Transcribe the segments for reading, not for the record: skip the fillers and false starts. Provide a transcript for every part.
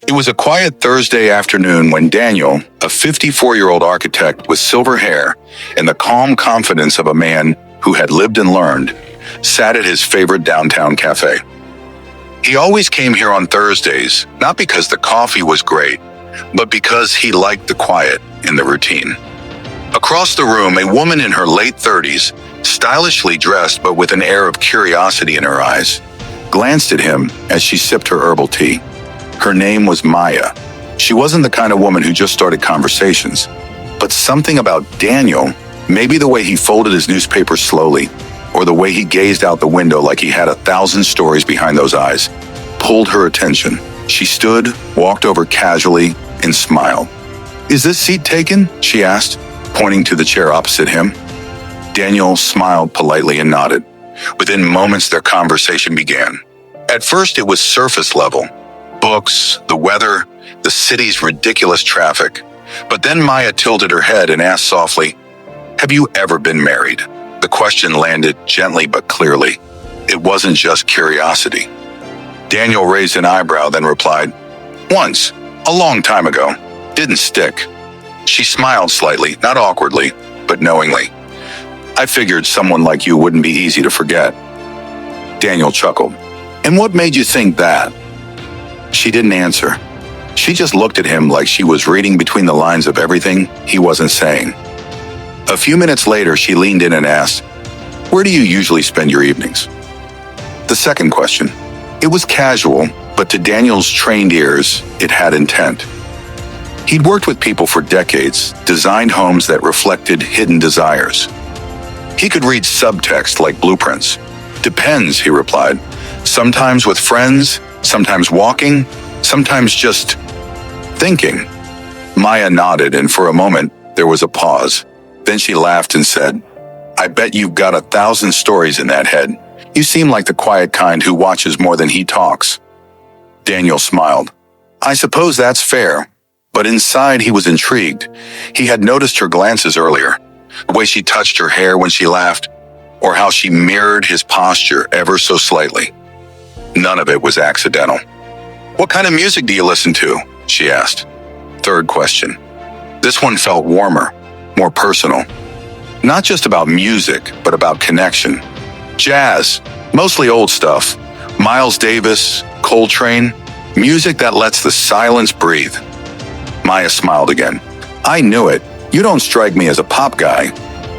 It was a quiet Thursday afternoon when Daniel, a 54-year-old architect with silver hair and the calm confidence of a man who had lived and learned, sat at his favorite downtown cafe. He always came here on Thursdays, not because the coffee was great, but because he liked the quiet in the routine. Across the room, a woman in her late 30s, stylishly dressed but with an air of curiosity in her eyes, glanced at him as she sipped her herbal tea. Her name was Maya. She wasn't the kind of woman who just started conversations, but something about Daniel, maybe the way he folded his newspaper slowly, or the way he gazed out the window like he had 1,000 stories behind those eyes, pulled her attention. She stood, walked over casually, and smiled. "Is this seat taken?" she asked, pointing to the chair opposite him. Daniel smiled politely and nodded. Within moments, their conversation began. At first, it was surface level. Books, the weather, the city's ridiculous traffic. But then Maya tilted her head and asked softly, "Have you ever been married?" The question landed gently but clearly. It wasn't just curiosity. Daniel raised an eyebrow, then replied, "Once, a long time ago. Didn't stick." She smiled slightly, not awkwardly, but knowingly. "I figured someone like you wouldn't be easy to forget." Daniel chuckled. "And what made you think that?" She didn't answer. She just looked at him like she was reading between the lines of everything he wasn't saying. A few minutes later, she leaned in and asked, "Where do you usually spend your evenings?" The second question. It was casual, but to Daniel's trained ears, it had intent. He'd worked with people for decades, designed homes that reflected hidden desires. He could read subtext like blueprints. "Depends," he replied. "Sometimes with friends, sometimes walking, sometimes just thinking." Maya nodded, and for a moment, there was a pause. Then she laughed and said, "I bet you've got 1,000 stories in that head. You seem like the quiet kind who watches more than he talks." Daniel smiled. "I suppose that's fair." But inside he was intrigued. He had noticed her glances earlier, the way she touched her hair when she laughed, or how she mirrored his posture ever so slightly. None of it was accidental. "What kind of music do you listen to?" she asked. Third question. This one felt warmer, more personal. Not just about music, but about connection. Jazz, mostly old stuff. Miles Davis, Coltrane, music that lets the silence breathe. Maya smiled again. "I knew it. You don't strike me as a pop guy."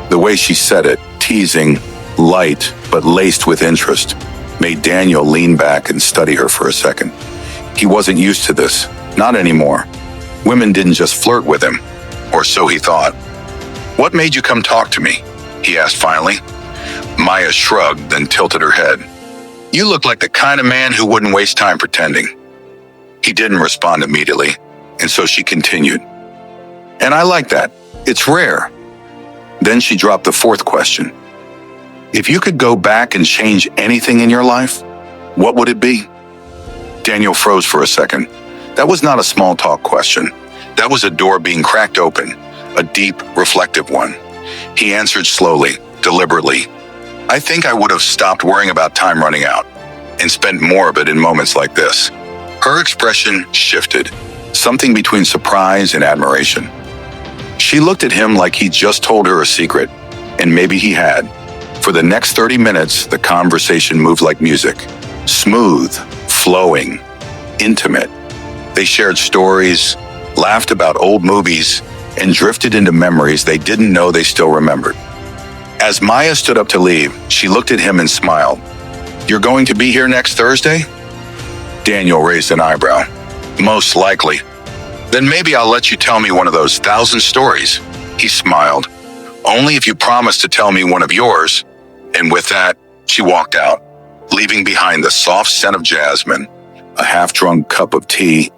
The way she said it, teasing, light, but laced with interest, made Daniel lean back and study her for a second. He wasn't used to this, not anymore. Women didn't just flirt with him, or so he thought. "What made you come talk to me?" he asked finally. Maya shrugged, then tilted her head. "You look like the kind of man who wouldn't waste time pretending." He didn't respond immediately, and so she continued. "And I like that. It's rare." Then she dropped the fourth question. "If you could go back and change anything in your life, what would it be?" Daniel froze for a second. That was not a small talk question. That was a door being cracked open, a deep, reflective one. He answered slowly, deliberately. "I think I would have stopped worrying about time running out and spent more of it in moments like this." Her expression shifted, something between surprise and admiration. She looked at him like he'd just told her a secret, and maybe he had. For the next 30 minutes, the conversation moved like music. Smooth, flowing, intimate. They shared stories, laughed about old movies, and drifted into memories they didn't know they still remembered. As Maya stood up to leave, she looked at him and smiled. "You're going to be here next Thursday?" Daniel raised an eyebrow. "Most likely." "Then maybe I'll let you tell me one of those 1,000 stories." He smiled. "Only if you promise to tell me one of yours." And with that, she walked out, leaving behind the soft scent of jasmine, a half-drunk cup of tea,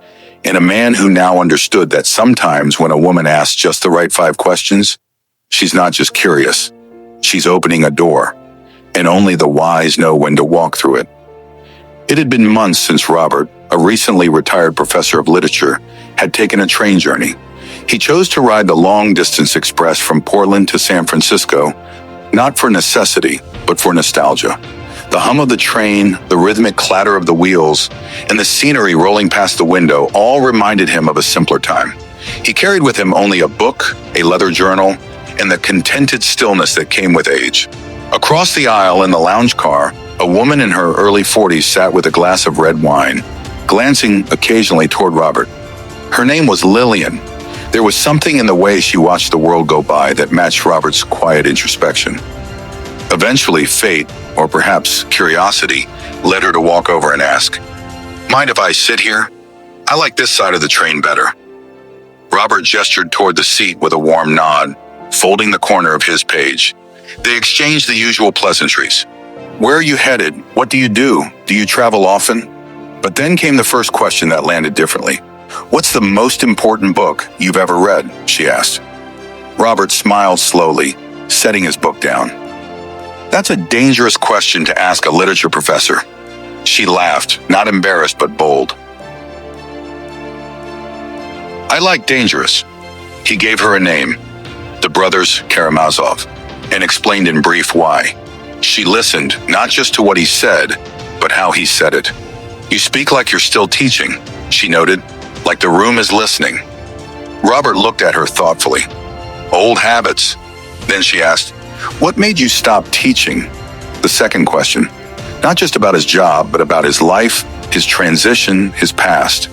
and a man who now understood that sometimes when a woman asks just the right 5 questions, she's not just curious, she's opening a door, and only the wise know when to walk through it. It had been months since Robert, a recently retired professor of literature, had taken a train journey. He chose to ride the long-distance express from Portland to San Francisco, not for necessity, but for nostalgia. The hum of the train, the rhythmic clatter of the wheels, and the scenery rolling past the window all reminded him of a simpler time. He carried with him only a book, a leather journal, and the contented stillness that came with age. Across the aisle in the lounge car, a woman in her early 40s sat with a glass of red wine, glancing occasionally toward Robert. Her name was Lillian. There was something in the way she watched the world go by that matched Robert's quiet introspection. Eventually, fate, or perhaps curiosity, led her to walk over and ask, "Mind if I sit here? I like this side of the train better." Robert gestured toward the seat with a warm nod, folding the corner of his page. They exchanged the usual pleasantries. "Where are you headed? What do you do? Do you travel often?" But then came the first question that landed differently. "What's the most important book you've ever read?" she asked. Robert smiled slowly, setting his book down. "That's a dangerous question to ask a literature professor." She laughed, not embarrassed but bold. "I like dangerous." He gave her a name, the brothers Karamazov, and explained in brief why. She listened, not just to what he said, but how he said it. "You speak like you're still teaching," she noted, "like the room is listening." Robert looked at her thoughtfully. "Old habits." Then she asked, "What made you stop teaching?" The second question, not just about his job, but about his life, his transition, his past.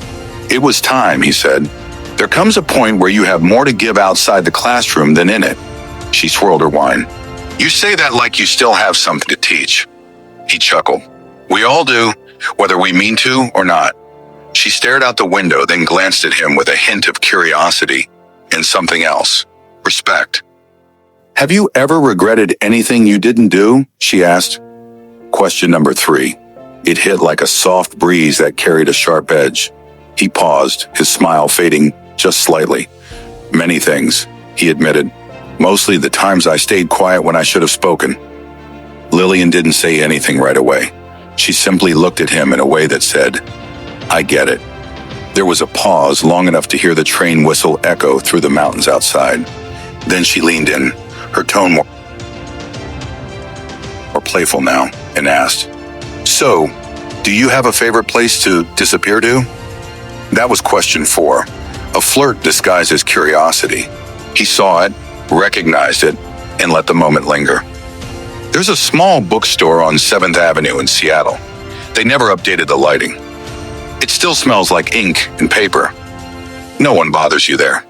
"It was time," he said. "There comes a point where you have more to give outside the classroom than in it." She swirled her wine. "You say that like you still have something to teach." He chuckled. "We all do, whether we mean to or not." She stared out the window, then glanced at him with a hint of curiosity and something else, respect. "Have you ever regretted anything you didn't do?" she asked. Question number 3. It hit like a soft breeze that carried a sharp edge. He paused, his smile fading just slightly. "Many things," he admitted. "Mostly the times I stayed quiet when I should have spoken." Lillian didn't say anything right away. She simply looked at him in a way that said, "I get it." There was a pause long enough to hear the train whistle echo through the mountains outside. Then she leaned in, her tone more playful now, and asked, "So, do you have a favorite place to disappear to?" That was question 4, a flirt disguised as curiosity. He saw it, recognized it, and let the moment linger. "There's a small bookstore on 7th Avenue in Seattle. They never updated the lighting. It still smells like ink and paper. No one bothers you there."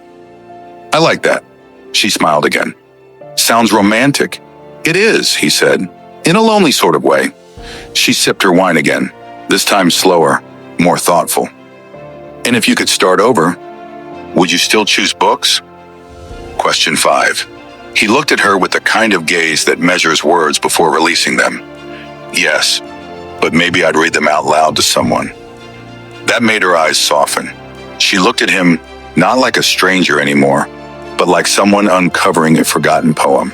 "I like that." She smiled again. "Sounds romantic." "It is," he said, in a lonely sort of way. She sipped her wine again, this time slower, more thoughtful. "And if you could start over, would you still choose books?" Question 5. He looked at her with the kind of gaze that measures words before releasing them. "Yes, but maybe I'd read them out loud to someone." That made her eyes soften. She looked at him not like a stranger anymore, but like someone uncovering a forgotten poem.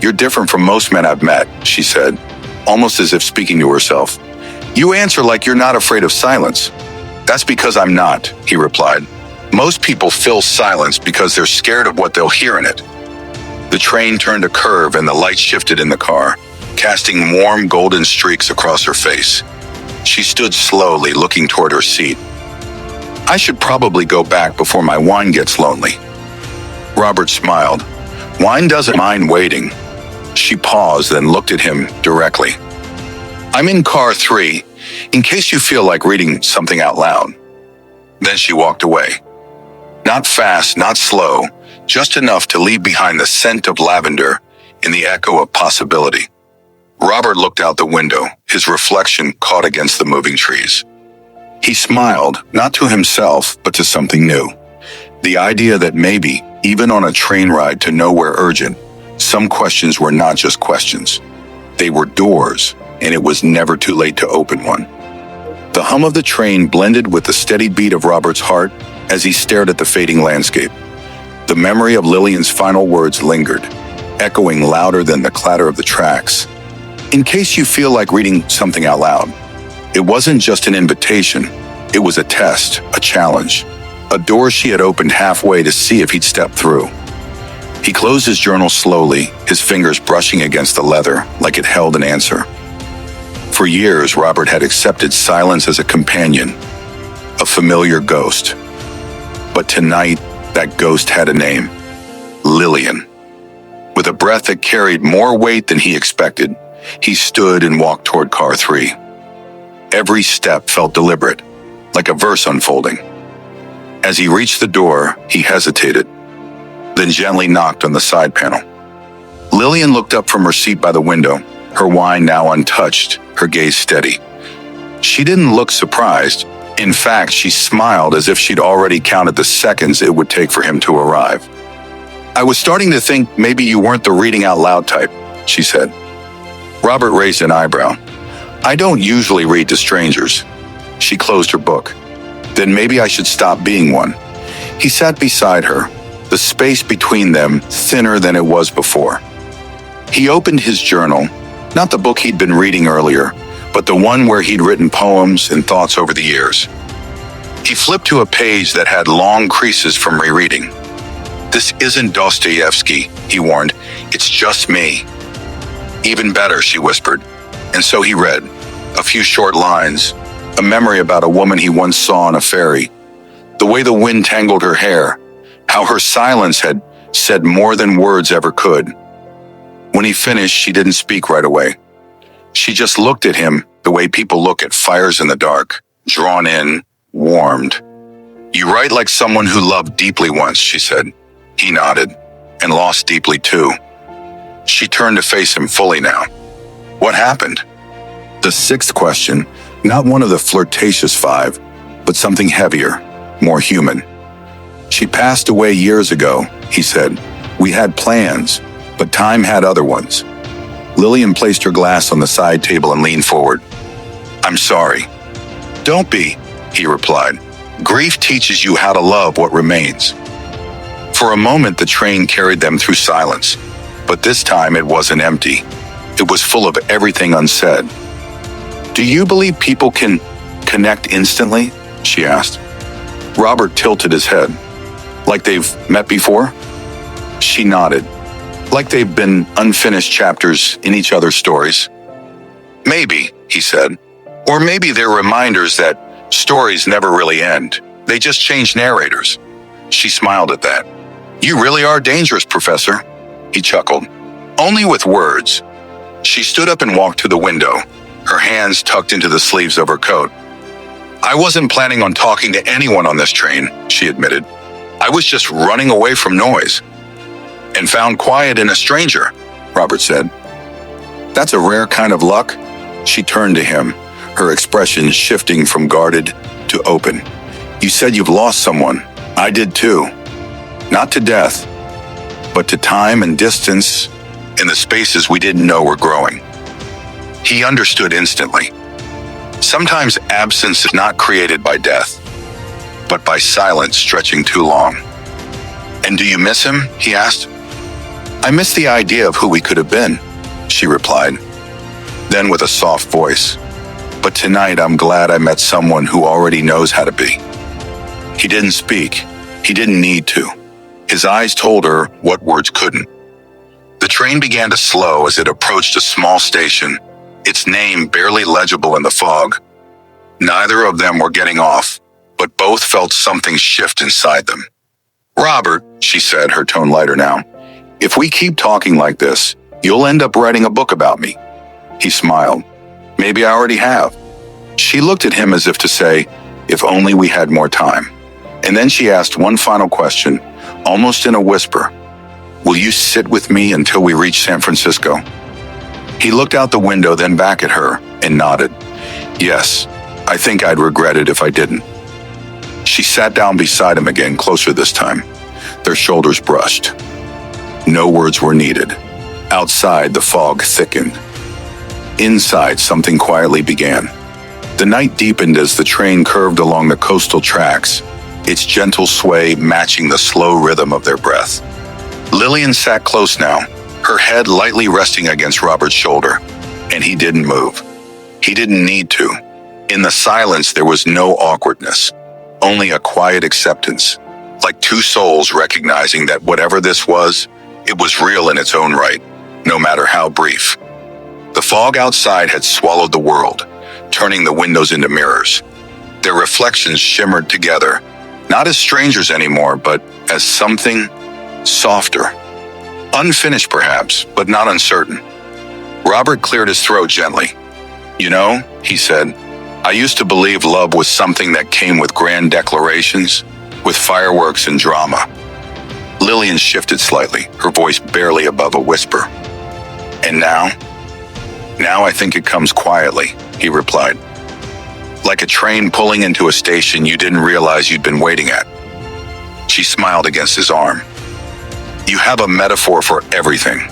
"You're different from most men I've met," she said, almost as if speaking to herself. "You answer like you're not afraid of silence." "That's because I'm not," he replied. "Most people fill silence because they're scared of what they'll hear in it." The train turned a curve and the light shifted in the car, casting warm golden streaks across her face. She stood slowly, looking toward her seat. "I should probably go back before my wine gets lonely." Robert smiled. "Wine doesn't mind waiting." She paused, then looked at him directly. "I'm in car 3, in case you feel like reading something out loud." Then she walked away. Not fast, not slow, just enough to leave behind the scent of lavender and the echo of possibility. Robert looked out the window, his reflection caught against the moving trees. He smiled, not to himself, but to something new. The idea that maybe, even on a train ride to nowhere urgent, some questions were not just questions. They were doors, and it was never too late to open one. The hum of the train blended with the steady beat of Robert's heart as he stared at the fading landscape. The memory of Lillian's final words lingered, echoing louder than the clatter of the tracks. "In case you feel like reading something out loud." It wasn't just an invitation, it was a test, a challenge, a door she had opened halfway to see if he'd step through. He closed his journal slowly, his fingers brushing against the leather like it held an answer. For years, Robert had accepted silence as a companion, a familiar ghost. But tonight, that ghost had a name: Lillian. With a breath that carried more weight than he expected, he stood and walked toward car 3. Every step felt deliberate, like a verse unfolding. As he reached the door, he hesitated, then gently knocked on the side panel. Lillian looked up from her seat by the window, her wine now untouched, her gaze steady. She didn't look surprised. In fact, she smiled as if she'd already counted the seconds it would take for him to arrive. "I was starting to think maybe you weren't the reading out loud type," she said. Robert raised an eyebrow. "I don't usually read to strangers." She closed her book. "Then maybe I should stop being one." He sat beside her, the space between them thinner than it was before. He opened his journal, not the book he'd been reading earlier, but the one where he'd written poems and thoughts over the years. He flipped to a page that had long creases from rereading. "This isn't Dostoevsky," he warned. "It's just me." "Even better," she whispered. And so he read, a few short lines, a memory about a woman he once saw on a ferry, the way the wind tangled her hair, how her silence had said more than words ever could. When he finished, she didn't speak right away. She just looked at him the way people look at fires in the dark, drawn in, warmed. "You write like someone who loved deeply once," she said. He nodded, "and lost deeply too." She turned to face him fully now. "What happened?" The sixth question, not one of the flirtatious 5, but something heavier, more human. "She passed away years ago," he said. "We had plans, but time had other ones." Lillian placed her glass on the side table and leaned forward. "I'm sorry." "Don't be," he replied. "Grief teaches you how to love what remains." For a moment, the train carried them through silence, but this time it wasn't empty. It was full of everything unsaid. "Do you believe people can connect instantly?" she asked. Robert tilted his head. "Like they've met before?" She nodded. "Like they've been unfinished chapters in each other's stories?" "Maybe," he said. "Or maybe they're reminders that stories never really end. They just change narrators." She smiled at that. "You really are dangerous, Professor," he chuckled. "Only with words." She stood up and walked to the window, her hands tucked into the sleeves of her coat. "I wasn't planning on talking to anyone on this train," she admitted. "I was just running away from noise." "And found quiet in a stranger," Robert said. "That's a rare kind of luck." She turned to him, her expression shifting from guarded to open. "You said you've lost someone. I did too. Not to death, but to time and distance in the spaces we didn't know were growing." He understood instantly. Sometimes absence is not created by death, but by silence stretching too long. "And do you miss him?" he asked. "I miss the idea of who we could have been," she replied. Then with a soft voice, "But tonight I'm glad I met someone who already knows how to be." He didn't speak. He didn't need to. His eyes told her what words couldn't. The train began to slow as it approached a small station, its name barely legible in the fog. Neither of them were getting off, but both felt something shift inside them. "Robert," she said, her tone lighter now, "if we keep talking like this, you'll end up writing a book about me." He smiled. "Maybe I already have." She looked at him as if to say, "If only we had more time." And then she asked one final question, almost in a whisper. "Will you sit with me until we reach San Francisco?" He looked out the window, then back at her, and nodded. "Yes, I think I'd regret it if I didn't." She sat down beside him again, closer this time. Their shoulders brushed. No words were needed. Outside, the fog thickened. Inside, something quietly began. The night deepened as the train curved along the coastal tracks, its gentle sway matching the slow rhythm of their breath. Lillian sat close now, her head lightly resting against Robert's shoulder, and he didn't move. He didn't need to. In the silence, there was no awkwardness, only a quiet acceptance, like two souls recognizing that whatever this was, it was real in its own right, no matter how brief. The fog outside had swallowed the world, turning the windows into mirrors. Their reflections shimmered together, not as strangers anymore, but as something softer. Unfinished perhaps, but not uncertain. Robert cleared his throat gently. "You know," he said, "I used to believe love was something that came with grand declarations, with fireworks and drama." Lillian shifted slightly, her voice barely above a whisper. "And now? Now I think it comes quietly," he replied. "Like a train pulling into a station you didn't realize you'd been waiting at." She smiled against his arm. "You have a metaphor for everything."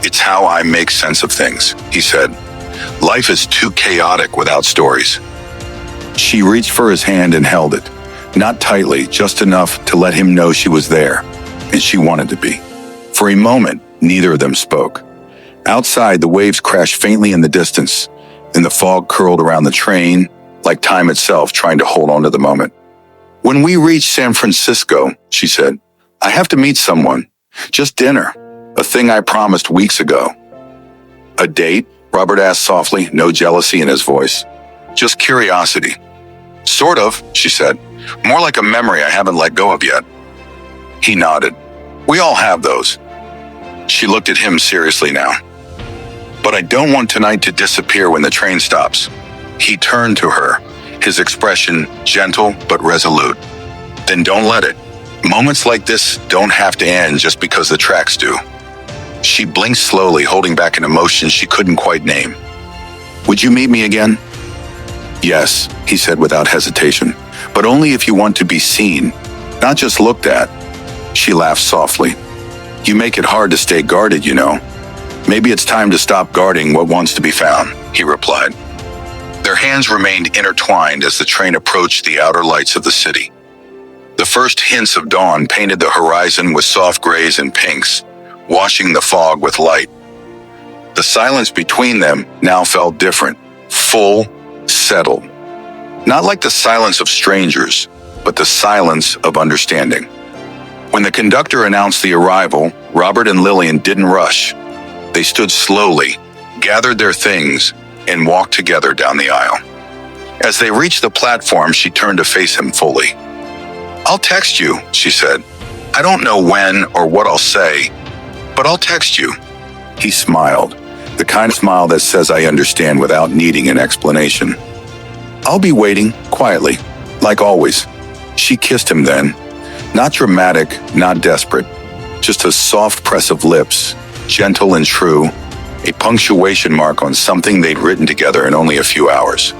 "It's how I make sense of things," he said. "Life is too chaotic without stories." She reached for his hand and held it, not tightly, just enough to let him know she was there, and she wanted to be. For a moment, neither of them spoke. Outside, the waves crashed faintly in the distance, and the fog curled around the train, like time itself trying to hold on to the moment. "When we reach San Francisco," she said, "I have to meet someone. Just dinner. A thing I promised weeks ago." "A date?" Robert asked softly, no jealousy in his voice. "Just curiosity." "Sort of," she said. "More like a memory I haven't let go of yet." He nodded. "We all have those." She looked at him seriously now. "But I don't want tonight to disappear when the train stops." He turned to her, his expression gentle but resolute. "Then don't let it. Moments like this don't have to end just because the tracks do." She blinked slowly, holding back an emotion she couldn't quite name. "Would you meet me again?" "Yes," he said without hesitation, "but only if you want to be seen, not just looked at." She laughed softly. "You make it hard to stay guarded, you know." "Maybe it's time to stop guarding what wants to be found," he replied. Their hands remained intertwined as the train approached the outer lights of the city. The first hints of dawn painted the horizon with soft grays and pinks, washing the fog with light. The silence between them now felt different, full, settled. Not like the silence of strangers, but the silence of understanding. When the conductor announced the arrival, Robert and Lillian didn't rush. They stood slowly, gathered their things, and walked together down the aisle. As they reached the platform, she turned to face him fully. "I'll text you," she said. "I don't know when or what I'll say, but I'll text you." He smiled, the kind of smile that says I understand without needing an explanation. "I'll be waiting, quietly, like always." She kissed him then. Not dramatic, not desperate, just a soft press of lips, gentle and true, a punctuation mark on something they'd written together in only a few hours.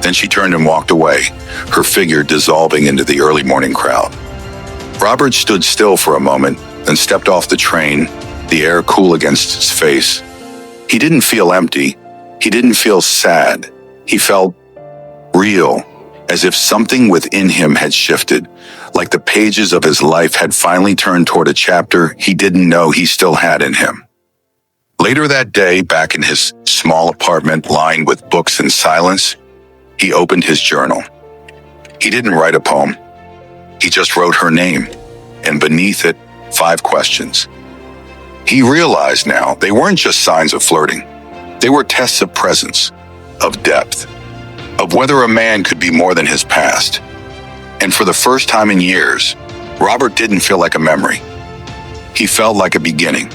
Then she turned and walked away, her figure dissolving into the early morning crowd. Robert stood still for a moment, then stepped off the train, the air cool against his face. He didn't feel empty. He didn't feel sad. He felt real, as if something within him had shifted, like the pages of his life had finally turned toward a chapter he didn't know he still had in him. Later that day, back in his small apartment lined with books and silence, he opened his journal. He didn't write a poem. He just wrote her name, and beneath it, 5 questions. He realized now they weren't just signs of flirting. They were tests of presence, of depth, of whether a man could be more than his past. And for the first time in years, Robert didn't feel like a memory. He felt like a beginning.